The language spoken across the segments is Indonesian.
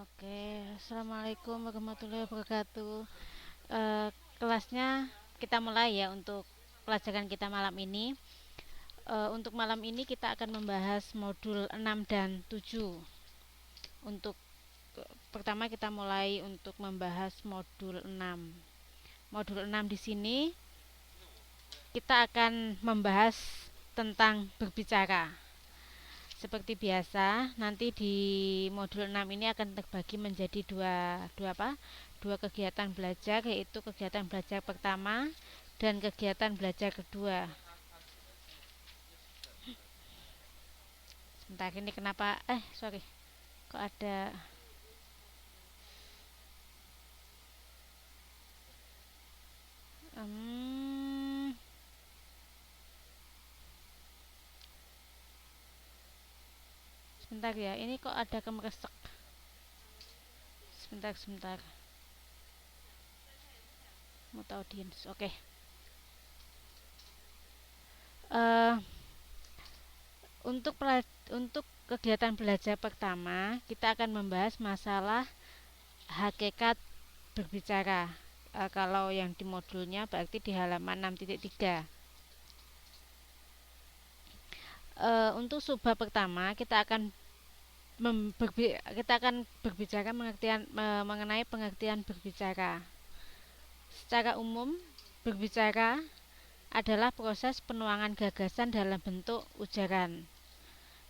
Oke, assalamualaikum warahmatullahi wabarakatuh. Eh, Kelasnya kita mulai ya untuk pelajaran kita malam ini. Untuk malam ini kita akan membahas modul 6 dan 7. Untuk pertama kita mulai untuk membahas modul 6. Modul 6 di sini kita akan membahas tentang berbicara. Seperti biasa, nanti di modul 6 ini akan terbagi menjadi dua kegiatan belajar, yaitu kegiatan belajar pertama dan kegiatan belajar kedua. Sebentar, ini kenapa? Sorry, kok ada? Hmm, Sebentar ya, ini kok ada kemeresek? Sebentar. Mau tahu audience? Oke. Eh, untuk kegiatan belajar pertama, kita akan membahas masalah hakikat berbicara. Kalau yang di modulnya berarti di halaman 6.3. Untuk subbab pertama kita akan berbicara mengenai pengertian berbicara. Secara umum, berbicara adalah proses penuangan gagasan dalam bentuk ujaran.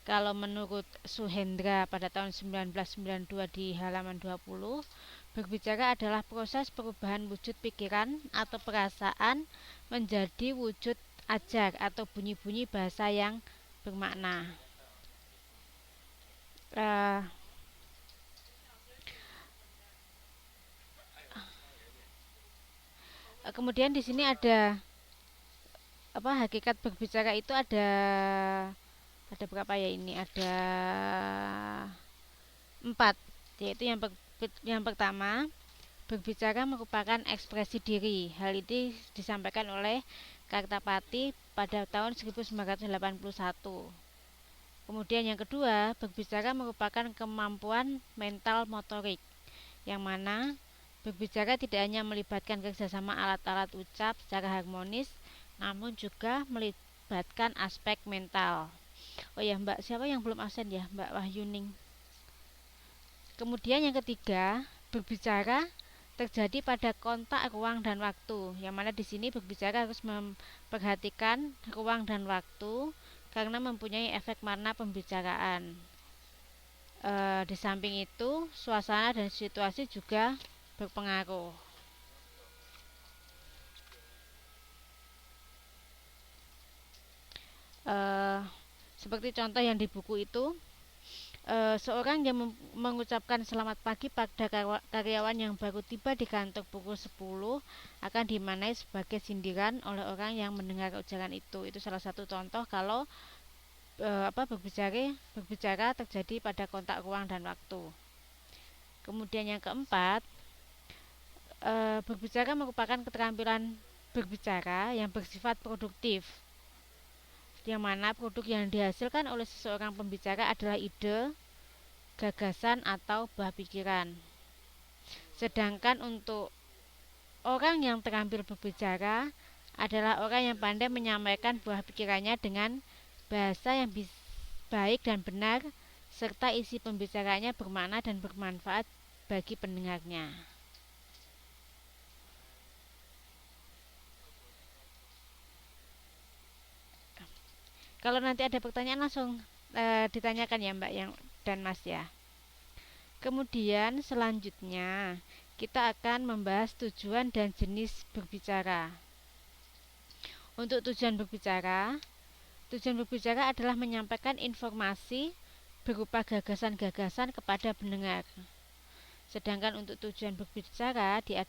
Kalau menurut Suhendra pada tahun 1992 di halaman 20, berbicara adalah proses perubahan wujud pikiran atau perasaan menjadi wujud ajar atau bunyi-bunyi bahasa yang bermakna. Uh, Kemudian di sini ada hakikat berbicara itu ada berapa ya ini? Ada 4, yaitu yang pertama, berbicara merupakan ekspresi diri. Hal ini disampaikan oleh Kartapati pada tahun 1981. Kemudian yang kedua, berbicara merupakan kemampuan mental motorik, yang mana berbicara tidak hanya melibatkan kerjasama alat-alat ucap secara harmonis, namun juga melibatkan aspek mental. Oh ya, Mbak, siapa yang belum absen ya? Mbak Wahyuning. Kemudian yang ketiga, berbicara terjadi pada kontak ruang dan waktu, yang mana di sini berbicara harus memperhatikan ruang dan waktu karena mempunyai efek makna pembicaraan. Di samping itu, suasana dan situasi juga berpengaruh. Seperti contoh yang di buku itu, seorang yang mengucapkan selamat pagi pada karyawan yang baru tiba di kantor pukul 10 akan dimaknai sebagai sindiran oleh orang yang mendengar ujaran itu. Itu salah satu contoh kalau berbicara terjadi pada kontak ruang dan waktu. Kemudian yang keempat, berbicara merupakan keterampilan berbicara yang bersifat produktif, yang mana produk yang dihasilkan oleh seseorang pembicara adalah ide, gagasan, atau buah pikiran. Sedangkan untuk orang yang terampil berbicara adalah orang yang pandai menyampaikan buah pikirannya dengan bahasa yang baik dan benar, serta isi pembicaranya bermakna dan bermanfaat bagi pendengarnya. Kalau nanti ada pertanyaan langsung ditanyakan ya Mbak dan Mas ya. Kemudian selanjutnya kita akan membahas tujuan dan jenis berbicara. Untuk tujuan berbicara adalah menyampaikan informasi berupa gagasan-gagasan kepada pendengar. Sedangkan untuk tujuan berbicara di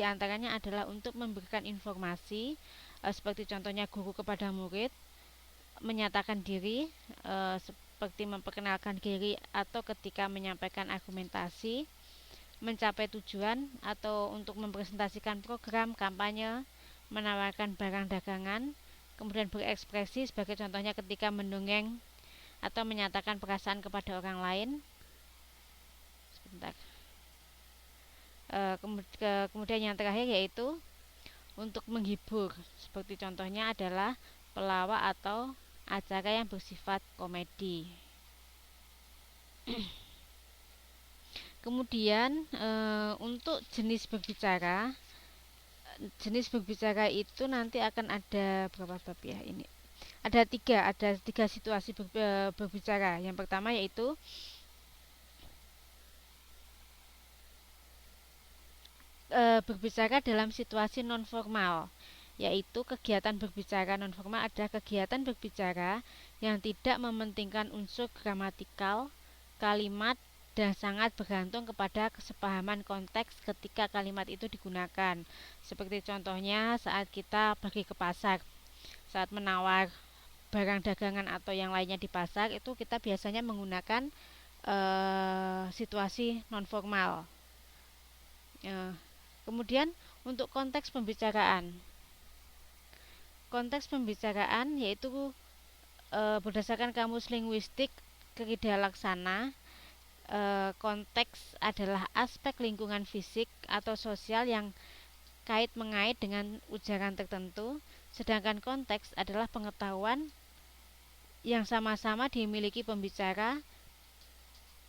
antaranya adalah untuk memberikan informasi, seperti contohnya guru kepada murid, menyatakan diri, seperti memperkenalkan diri atau ketika menyampaikan argumentasi, mencapai tujuan atau untuk mempresentasikan program kampanye, menawarkan barang dagangan, kemudian berekspresi sebagai contohnya ketika mendongeng atau menyatakan perasaan kepada orang lain. Sebentar. Kemudian yang terakhir yaitu untuk menghibur, seperti contohnya adalah pelawak atau acara yang bersifat komedi. Kemudian untuk jenis berbicara itu nanti akan ada berapa bab ya ini? Ada tiga situasi berbicara. Yang pertama yaitu berbicara dalam situasi non formal, yaitu kegiatan berbicara non formal adalah kegiatan berbicara yang tidak mementingkan unsur gramatikal kalimat dan sangat bergantung kepada kesepahaman konteks ketika kalimat itu digunakan. Seperti contohnya saat kita pergi ke pasar, saat menawar barang dagangan atau yang lainnya di pasar, itu kita biasanya menggunakan situasi non formal. Kemudian untuk konteks pembicaraan yaitu berdasarkan kamus linguistik Krida Laksana, konteks adalah aspek lingkungan fisik atau sosial yang kait-mengait dengan ujaran tertentu, sedangkan konteks adalah pengetahuan yang sama-sama dimiliki pembicara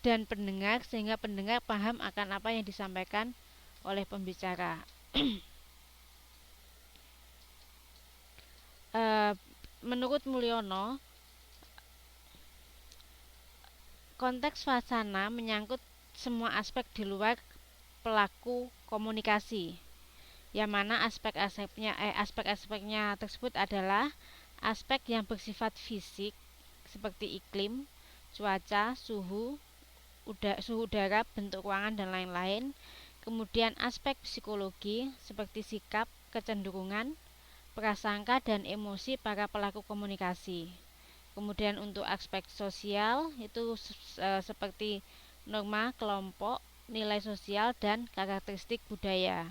dan pendengar sehingga pendengar paham akan apa yang disampaikan oleh pembicara. Menurut Mulyono, konteks wacana menyangkut semua aspek di luar pelaku komunikasi, yang mana aspek-aspeknya tersebut adalah aspek yang bersifat fisik seperti iklim, cuaca, suhu udara, bentuk ruangan dan lain-lain. Kemudian aspek psikologi seperti sikap, kecenderungan, prasangka dan emosi para pelaku komunikasi. Kemudian untuk aspek sosial itu seperti norma kelompok, nilai sosial dan karakteristik budaya.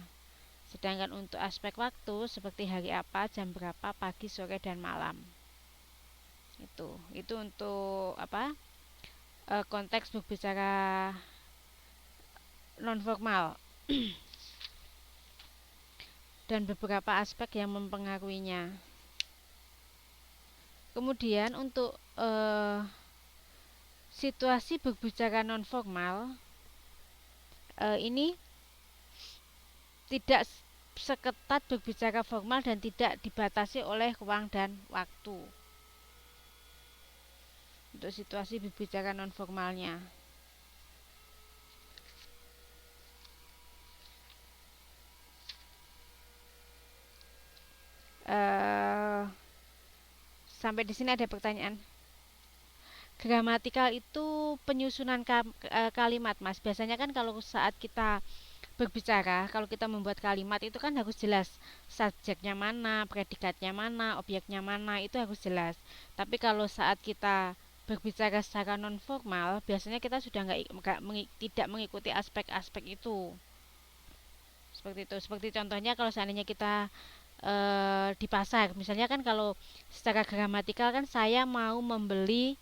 Sedangkan untuk aspek waktu seperti hari apa, jam berapa, pagi, sore dan malam. Itu untuk konteks berbicara non formal dan beberapa aspek yang mempengaruhinya. Kemudian untuk situasi berbicara non formal ini tidak seketat berbicara formal dan tidak dibatasi oleh ruang dan waktu. Untuk situasi berbicara non formalnya. Sampai di sini ada pertanyaan. Gramatikal itu penyusunan kalimat, Mas. Biasanya kan kalau saat kita berbicara, kalau kita membuat kalimat itu kan harus jelas subjeknya mana, predikatnya mana, objeknya mana, itu harus jelas. Tapi kalau saat kita berbicara secara non formal, biasanya kita sudah tidak mengikuti aspek-aspek itu. Seperti itu. Seperti contohnya kalau seandainya kita di pasar, misalnya kan kalau secara gramatikal kan saya mau membeli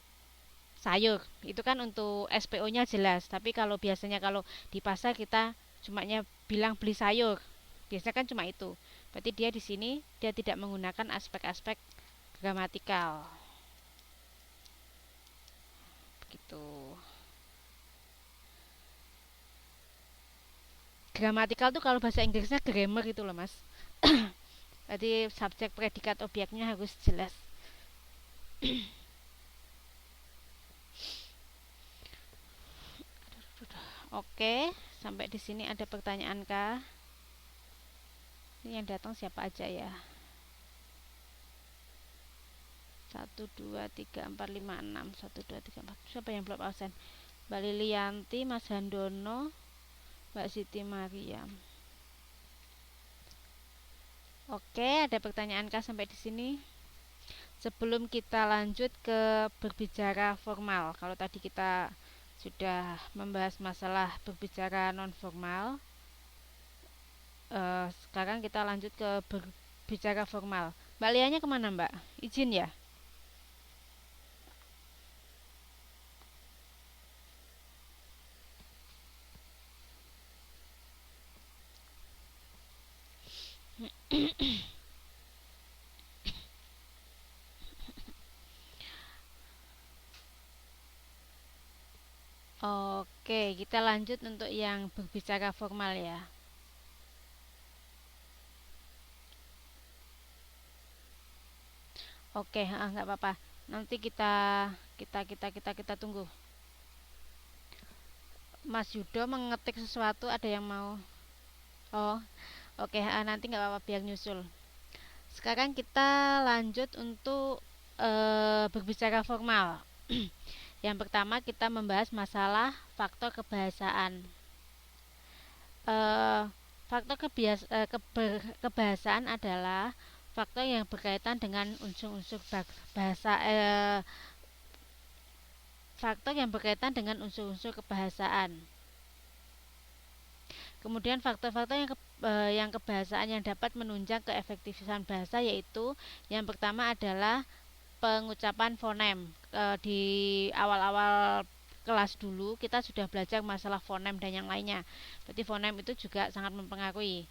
sayur, itu kan untuk SPO-nya jelas. Tapi kalau biasanya kalau di pasar kita cumanya bilang beli sayur, biasanya kan cuma itu. Berarti dia di sini dia tidak menggunakan aspek-aspek gramatikal. Begitu. Gramatikal tuh kalau bahasa Inggrisnya grammar itu loh, Mas. Jadi subjek, predikat, objeknya harus jelas. Oke, sampai di sini ada pertanyaan kah? Ini yang datang siapa aja ya? 1, 2, 3, 4, 5, 6. 1, 2, 3, 4. Siapa yang belum absen? Mbak Lilianti, Mas Handono, Mbak Siti Mariam. Oke, ada pertanyaan kah sampai di sini? Sebelum kita lanjut ke berbicara formal, kalau tadi kita sudah membahas masalah berbicara non formal, sekarang kita lanjut ke berbicara formal. Mbak Lianya kemana, Mbak? Izin ya. Oke, kita lanjut untuk yang berbicara formal ya. Oke, nggak apa-apa. Nanti kita tunggu. Mas Yudo mengetik sesuatu, ada yang mau? Oh, oke, nanti nggak apa-apa biar nyusul. Sekarang kita lanjut untuk berbicara formal. Yang pertama kita membahas masalah faktor kebahasaan. Eh, faktor kebahasaan adalah faktor yang berkaitan dengan unsur-unsur bahasa faktor yang berkaitan dengan unsur-unsur kebahasaan. Kemudian faktor-faktor yang kebahasaan yang dapat menunjang keefektifan bahasa, yaitu yang pertama adalah pengucapan fonem. Di awal-awal kelas dulu kita sudah belajar masalah fonem dan yang lainnya. Berarti fonem itu juga sangat mempengaruhi.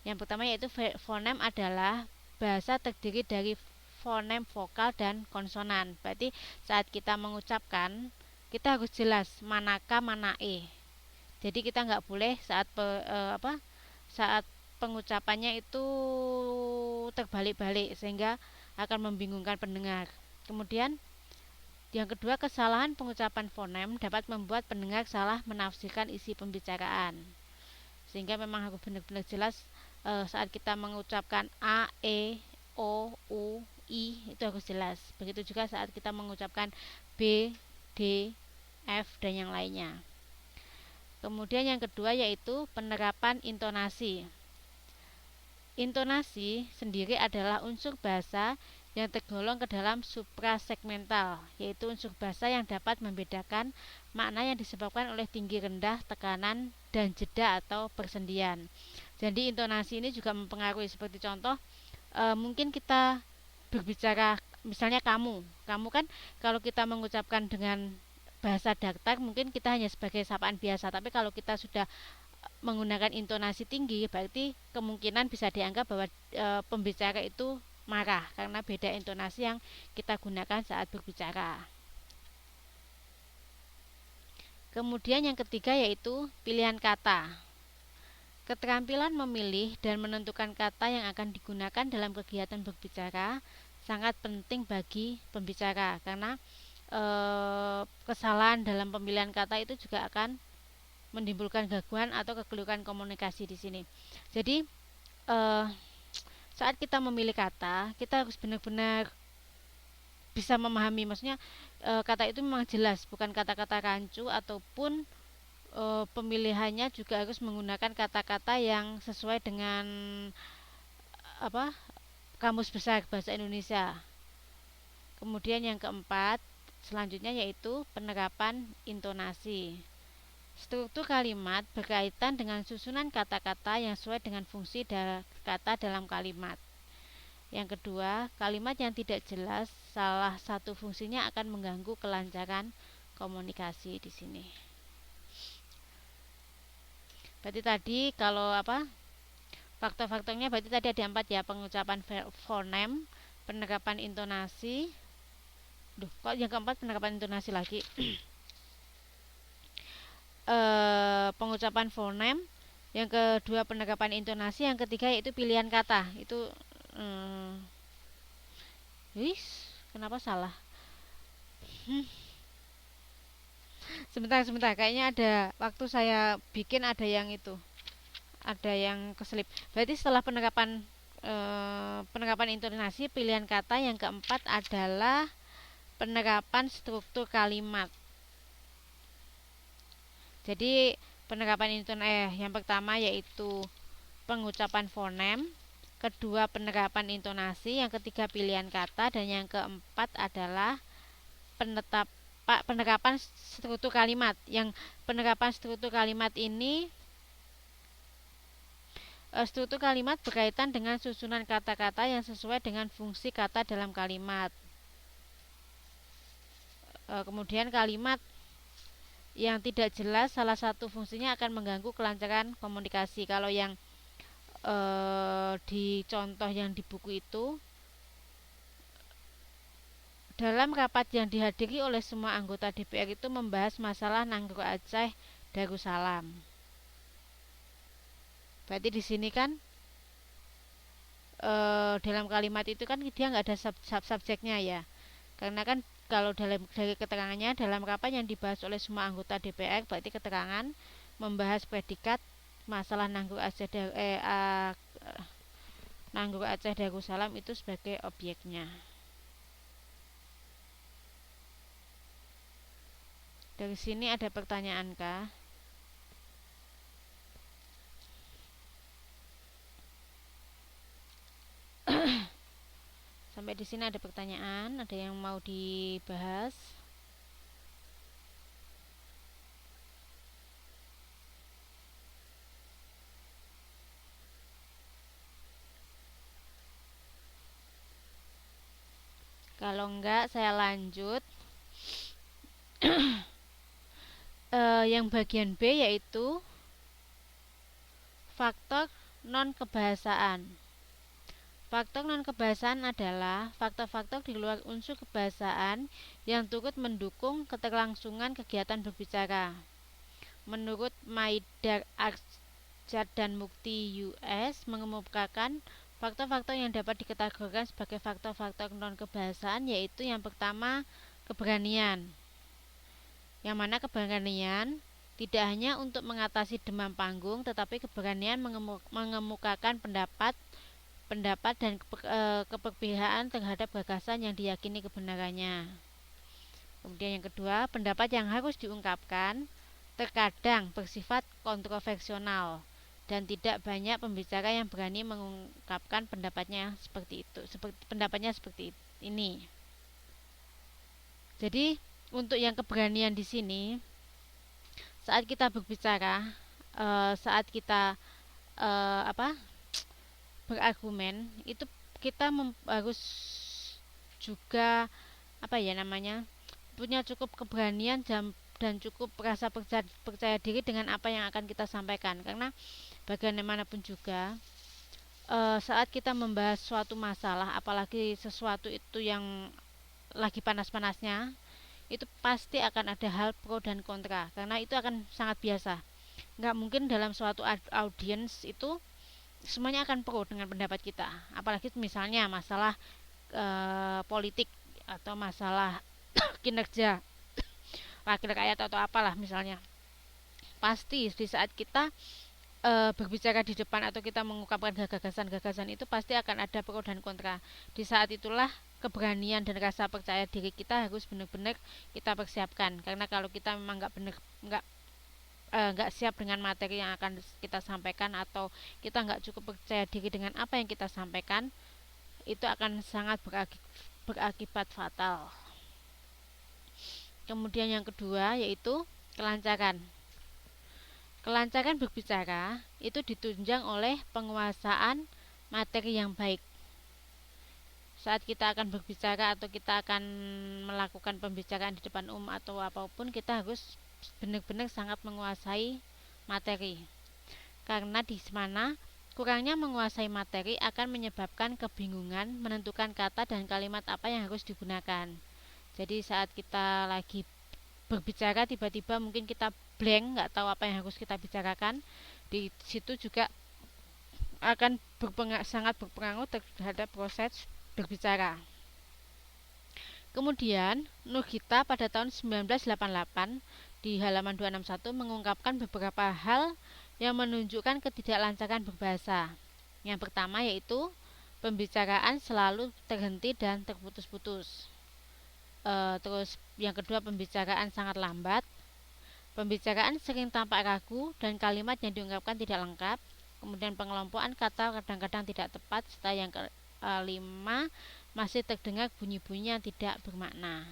Yang pertama yaitu fonem adalah bahasa terdiri dari fonem vokal dan konsonan. Berarti saat kita mengucapkan, kita harus jelas manakah mana e. Jadi kita nggak boleh saat pengucapannya itu terbalik-balik sehingga akan membingungkan pendengar. Kemudian yang kedua, kesalahan pengucapan fonem dapat membuat pendengar salah menafsirkan isi pembicaraan. Sehingga memang harus benar-benar jelas saat kita mengucapkan a, e, o, u, i itu harus jelas. Begitu juga saat kita mengucapkan b, d, f dan yang lainnya. Kemudian yang kedua yaitu penerapan intonasi. Intonasi sendiri adalah unsur bahasa yang tergolong ke dalam suprasegmental, yaitu unsur bahasa yang dapat membedakan makna yang disebabkan oleh tinggi rendah, tekanan, dan jeda atau persendian. Jadi intonasi ini juga mempengaruhi, seperti contoh mungkin kita berbicara misalnya kamu kan kalau kita mengucapkan dengan bahasa datar mungkin kita hanya sebagai sapaan biasa, tapi kalau kita sudah menggunakan intonasi tinggi berarti kemungkinan bisa dianggap bahwa pembicara itu marah karena beda intonasi yang kita gunakan saat berbicara. Kemudian yang ketiga yaitu pilihan kata. Keterampilan memilih dan menentukan kata yang akan digunakan dalam kegiatan berbicara sangat penting bagi pembicara karena kesalahan dalam pemilihan kata itu juga akan menimbulkan gangguan atau kekeliruan komunikasi di sini. Jadi saat kita memilih kata, kita harus benar-benar bisa memahami, maksudnya kata itu memang jelas, bukan kata-kata rancu ataupun pemilihannya juga harus menggunakan kata-kata yang sesuai dengan kamus besar bahasa Indonesia. Kemudian yang keempat selanjutnya yaitu penerapan intonasi. Struktur kalimat berkaitan dengan susunan kata-kata yang sesuai dengan fungsi kata dalam kalimat. Yang kedua, kalimat yang tidak jelas salah satu fungsinya akan mengganggu kelancaran komunikasi di sini. Berarti tadi kalau faktor-faktornya berarti tadi ada 4 ya, pengucapan fonem, penerapan intonasi. Kok yang keempat penerapan intonasi lagi? Pengucapan fonem, yang kedua penerapan intonasi, yang ketiga yaitu pilihan kata. Itu kenapa salah? Sebentar, kayaknya ada waktu saya bikin ada yang keselip. Berarti setelah penerapan intonasi, pilihan kata, yang keempat adalah penerapan struktur kalimat. Jadi penerapan yang pertama yaitu pengucapan fonem, kedua penerapan intonasi, yang ketiga pilihan kata, dan yang keempat adalah penerapan struktur kalimat. Yang penerapan struktur kalimat ini struktur kalimat berkaitan dengan susunan kata-kata yang sesuai dengan fungsi kata dalam kalimat. Kemudian kalimat yang tidak jelas salah satu fungsinya akan mengganggu kelancaran komunikasi. Kalau yang di contoh yang di buku itu, dalam rapat yang dihadiri oleh semua anggota DPR itu membahas masalah Nanggro Aceh Darussalam. Berarti di sini kan dalam kalimat itu kan dia nggak ada subjeknya ya, karena kan kalau dari keterangannya dalam rapat yang dibahas oleh semua anggota DPR, berarti keterangan membahas predikat masalah Nanggur Aceh Darussalam itu sebagai objeknya. Dari sini ada pertanyaan kah? Sampai di sini ada pertanyaan, ada yang mau dibahas? Kalau enggak, saya lanjut. Yang bagian B yaitu faktor non-kebahasaan. Faktor non-kebahasaan adalah faktor-faktor di luar unsur kebahasaan yang turut mendukung keterlangsungan kegiatan berbicara. Menurut Maidar Arsyad dan Mukti US mengemukakan faktor-faktor yang dapat dikategorikan sebagai faktor-faktor non-kebahasaan yaitu yang pertama, keberanian. Yang mana keberanian tidak hanya untuk mengatasi demam panggung, tetapi keberanian mengemukakan pendapat dan keberpihakan terhadap gagasan yang diyakini kebenarannya. Kemudian yang kedua, pendapat yang harus diungkapkan terkadang bersifat kontroversial dan tidak banyak pembicara yang berani mengungkapkan pendapatnya seperti ini. Jadi untuk yang keberanian di sini, saat kita berbicara, saat kita berargumen, itu kita harus juga punya cukup keberanian dan cukup rasa percaya diri dengan apa yang akan kita sampaikan, karena bagaimanapun juga saat kita membahas suatu masalah, apalagi sesuatu itu yang lagi panas-panasnya, itu pasti akan ada hal pro dan kontra, karena itu akan sangat biasa. Nggak mungkin dalam suatu audiens itu semuanya akan pro dengan pendapat kita, apalagi misalnya masalah politik atau masalah kinerja wakil rakyat atau apalah misalnya. Pasti di saat kita berbicara di depan atau kita mengungkapkan gagasan-gagasan itu pasti akan ada pro dan kontra. Di saat itulah keberanian dan rasa percaya diri kita harus benar-benar kita persiapkan, karena kalau kita memang nggak siap dengan materi yang akan kita sampaikan, atau kita nggak cukup percaya diri dengan apa yang kita sampaikan, itu akan sangat berakibat fatal. Kemudian yang kedua yaitu kelancaran. Kelancaran berbicara itu ditunjang oleh penguasaan materi yang baik. Saat kita akan berbicara atau kita akan melakukan pembicaraan di depan umum atau apapun, kita harus benar-benar sangat menguasai materi. Karena di mana kurangnya menguasai materi akan menyebabkan kebingungan menentukan kata dan kalimat apa yang harus digunakan. Jadi saat kita lagi berbicara tiba-tiba mungkin kita blank, nggak tahu apa yang harus kita bicarakan, di situ juga akan sangat berpengaruh terhadap proses berbicara. Kemudian Nurgita pada tahun 1988 di halaman 261 mengungkapkan beberapa hal yang menunjukkan ketidaklancaran berbahasa. Yang pertama yaitu pembicaraan selalu terhenti dan terputus-putus. Terus yang kedua, pembicaraan sangat lambat. Pembicaraan sering tampak ragu dan kalimat yang diungkapkan tidak lengkap. Kemudian pengelompokan kata kadang-kadang tidak tepat. Serta yang kelima, masih terdengar bunyi-bunyi yang tidak bermakna.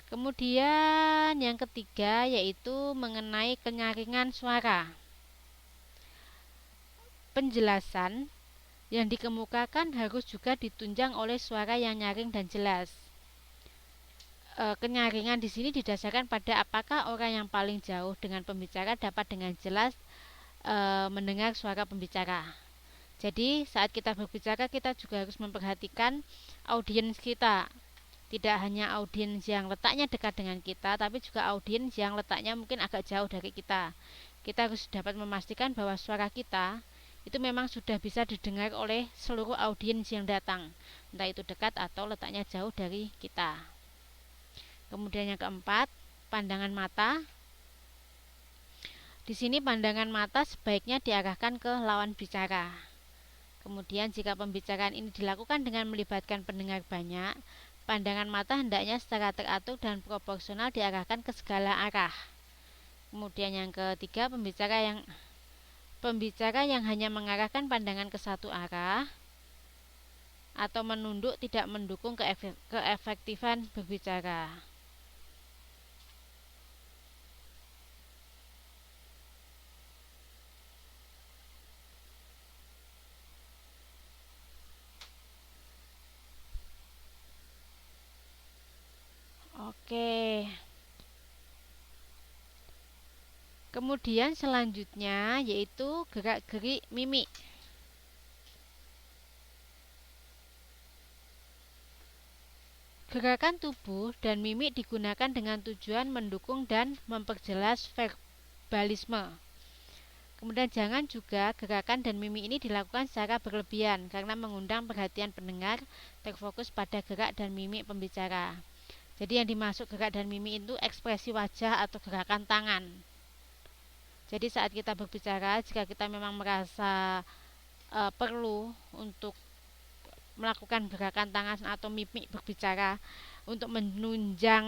Kemudian yang ketiga yaitu mengenai kenyaringan suara. Penjelasan yang dikemukakan harus juga ditunjang oleh suara yang nyaring dan jelas. Kenyaringan di sini didasarkan pada apakah orang yang paling jauh dengan pembicara dapat dengan jelas mendengar suara pembicara. Jadi saat kita berbicara, kita juga harus memperhatikan audiens kita. Tidak hanya audiens yang letaknya dekat dengan kita, tapi juga audiens yang letaknya mungkin agak jauh dari kita. Kita harus dapat memastikan bahwa suara kita itu memang sudah bisa didengar oleh seluruh audiens yang datang, entah itu dekat atau letaknya jauh dari kita. Kemudian yang keempat, pandangan mata. Di sini pandangan mata sebaiknya diarahkan ke lawan bicara. Kemudian jika pembicaraan ini dilakukan dengan melibatkan pendengar banyak, pandangan mata hendaknya secara teratur dan proporsional diarahkan ke segala arah. Kemudian yang ketiga, pembicara yang hanya mengarahkan pandangan ke satu arah atau menunduk tidak mendukung keefektifan berbicara. Oke. Kemudian selanjutnya yaitu gerak-gerik mimik. Gerakan tubuh dan mimik digunakan dengan tujuan mendukung dan memperjelas verbalisme. Kemudian jangan juga gerakan dan mimik ini dilakukan secara berlebihan karena mengundang perhatian pendengar terfokus pada gerak dan mimik pembicara. Jadi yang dimaksud gerak dan mimik itu ekspresi wajah atau gerakan tangan. Jadi saat kita berbicara, jika kita memang merasa perlu untuk melakukan gerakan tangan atau mimik berbicara untuk menunjang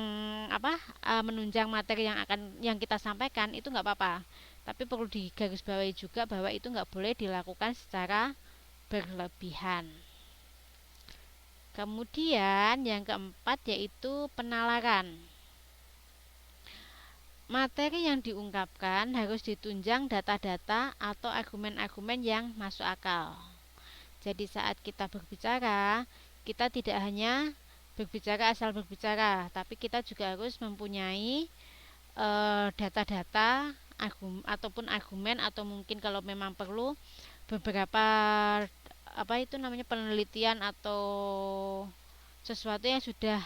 materi yang kita sampaikan, itu nggak apa-apa. Tapi perlu digarisbawahi juga bahwa itu nggak boleh dilakukan secara berlebihan. Kemudian yang keempat yaitu penalaran. Materi yang diungkapkan harus ditunjang data-data atau argumen-argumen yang masuk akal. Jadi saat kita berbicara, kita tidak hanya berbicara asal berbicara, tapi kita juga harus mempunyai data-data ataupun argumen, atau mungkin kalau memang perlu beberapa penelitian atau sesuatu yang sudah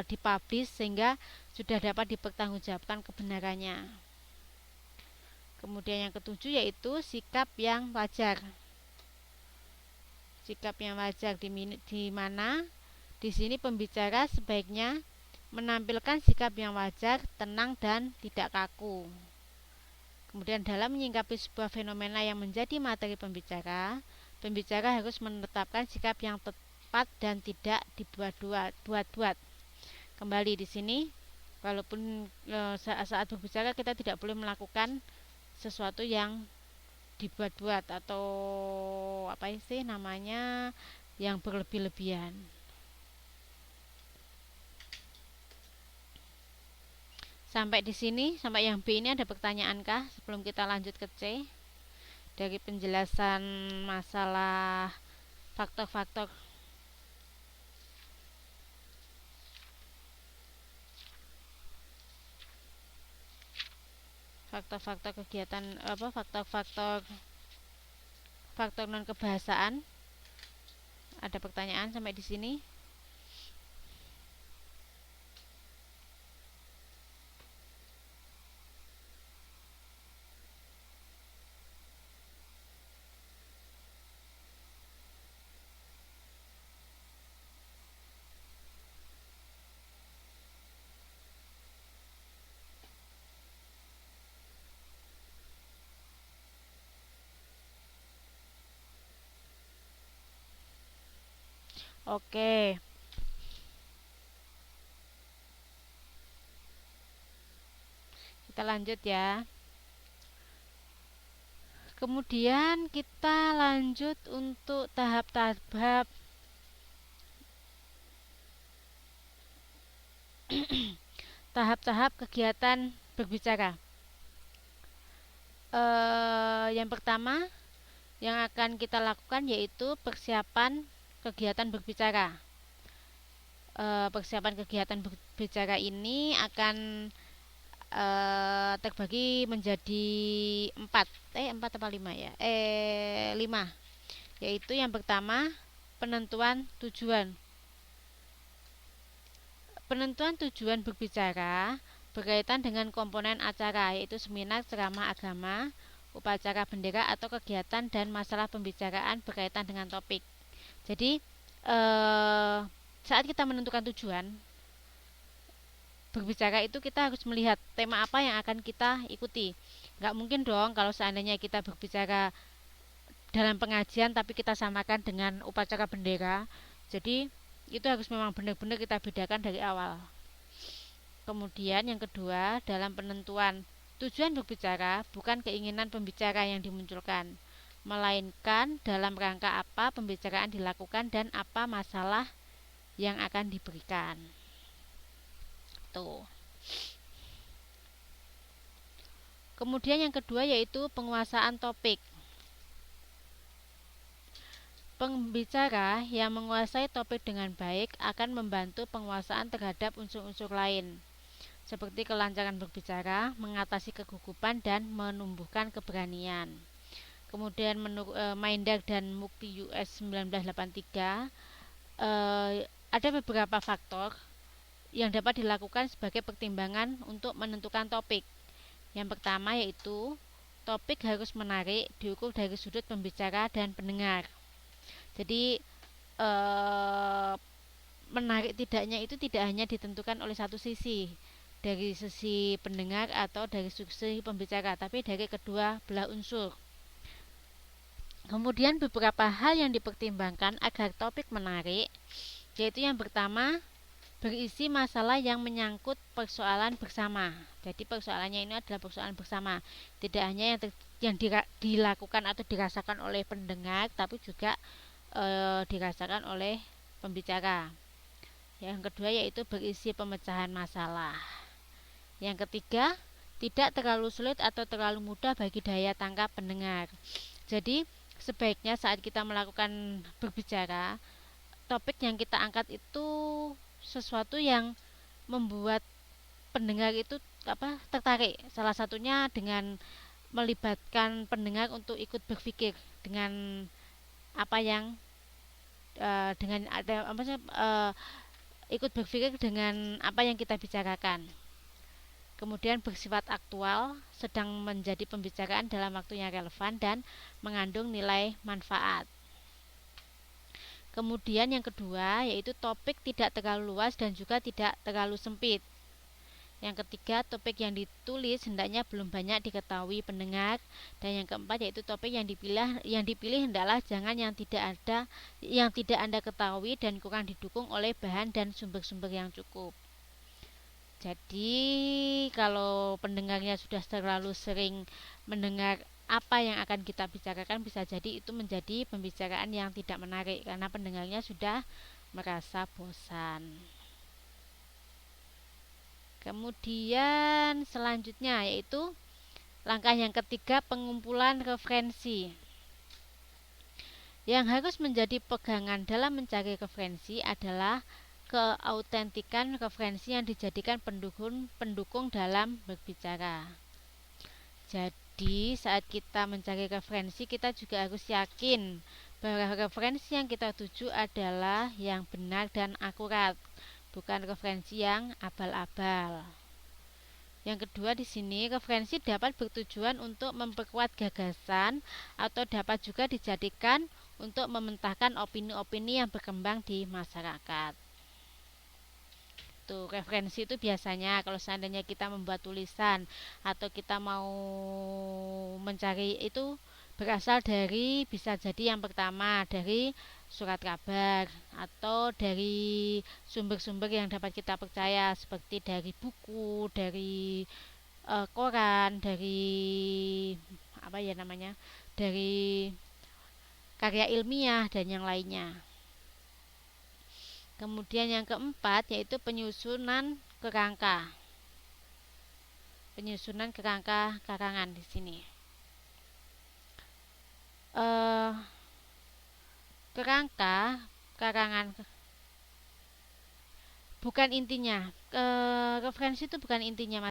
dipublish sehingga sudah dapat dipertanggungjawabkan kebenarannya. Kemudian yang ketujuh yaitu sikap yang wajar. Sikap yang wajar di mana di sini pembicara sebaiknya menampilkan sikap yang wajar, tenang dan tidak kaku. Kemudian dalam menyingkapi sebuah fenomena yang menjadi materi pembicara, pembicara harus menetapkan sikap yang tepat dan tidak dibuat-buat. Kembali di sini, walaupun saat berbicara kita tidak boleh melakukan sesuatu yang dibuat-buat atau yang berlebih-lebihan. Sampai di sini, sampai yang B ini ada pertanyaankah sebelum kita lanjut ke C? Dari penjelasan masalah faktor-faktor kegiatan faktor non kebahasaan. Ada pertanyaan sampai di sini? Oke. Kita lanjut ya. Kemudian kita lanjut untuk tahap-tahap tahap-tahap kegiatan berbicara. Yang pertama yang akan kita lakukan yaitu persiapan kegiatan berbicara. Persiapan kegiatan berbicara ini akan terbagi menjadi 5, yaitu yang pertama penentuan tujuan. Penentuan tujuan berbicara berkaitan dengan komponen acara, yaitu seminar, ceramah agama, upacara bendera atau kegiatan dan masalah pembicaraan berkaitan dengan topik. Jadi saat kita menentukan tujuan berbicara itu kita harus melihat tema apa yang akan kita ikuti. Nggak mungkin dong kalau seandainya kita berbicara dalam pengajian tapi kita samakan dengan upacara bendera. Jadi itu harus memang benar-benar kita bedakan dari awal. Kemudian yang kedua, dalam penentuan tujuan berbicara bukan keinginan pembicara yang dimunculkan, melainkan dalam rangka apa pembicaraan dilakukan dan apa masalah yang akan diberikan. Tuh. Kemudian yang kedua yaitu penguasaan topik. Pembicara yang menguasai topik dengan baik akan membantu penguasaan terhadap unsur-unsur lain, seperti kelancaran berbicara, mengatasi kegugupan, dan menumbuhkan keberanian. Kemudian menurut Minder dan Mukti US 1983, ada beberapa faktor yang dapat dilakukan sebagai pertimbangan untuk menentukan topik. Yang pertama yaitu topik harus menarik diukur dari sudut pembicara dan pendengar. Jadi menarik tidaknya itu tidak hanya ditentukan oleh satu sisi, dari sisi pendengar atau dari sisi pembicara, tapi dari kedua belah unsur. Kemudian beberapa hal yang dipertimbangkan agar topik menarik, yaitu yang pertama, berisi masalah yang menyangkut persoalan bersama. Jadi persoalannya ini adalah persoalan bersama, tidak hanya yang dilakukan atau dirasakan oleh pendengar, tapi juga dirasakan oleh pembicara. Yang kedua yaitu berisi pemecahan masalah. Yang ketiga, tidak terlalu sulit atau terlalu mudah bagi daya tangkap pendengar. Jadi sebaiknya saat kita melakukan berbicara, topik yang kita angkat itu sesuatu yang membuat pendengar itu tertarik. Salah satunya dengan melibatkan pendengar untuk ikut berpikir dengan apa yang dengan ada ikut berpikir dengan apa yang kita bicarakan. Kemudian bersifat aktual, sedang menjadi pembicaraan dalam waktu yang relevan dan mengandung nilai manfaat. Kemudian yang kedua yaitu topik tidak terlalu luas dan juga tidak terlalu sempit. Yang ketiga, topik yang ditulis hendaknya belum banyak diketahui pendengar. Dan yang keempat yaitu topik yang dipilih hendaklah jangan yang tidak Anda ketahui dan kurang didukung oleh bahan dan sumber-sumber yang cukup. Jadi kalau pendengarnya sudah terlalu sering mendengar apa yang akan kita bicarakan, bisa jadi itu menjadi pembicaraan yang tidak menarik karena pendengarnya sudah merasa bosan. Kemudian selanjutnya yaitu langkah yang ketiga, pengumpulan referensi. Yang harus menjadi pegangan dalam mencari referensi adalah keautentikan referensi yang dijadikan pendukung dalam berbicara. Jadi saat kita mencari referensi, kita juga harus yakin bahwa referensi yang kita tuju adalah yang benar dan akurat, bukan referensi yang abal-abal. Yang kedua di sini, referensi dapat bertujuan untuk memperkuat gagasan atau dapat juga dijadikan untuk mementahkan opini-opini yang berkembang di masyarakat. Referensi itu biasanya kalau seandainya kita membuat tulisan atau kita mau mencari itu berasal dari, bisa jadi yang pertama dari surat kabar atau dari sumber-sumber yang dapat kita percaya seperti dari buku, dari koran, dari dari karya ilmiah dan yang lainnya. Kemudian yang keempat yaitu penyusunan kerangka. Penyusunan kerangka karangan di sini. Kerangka karangan bukan intinya. Referensi itu bukan intinya, Mas.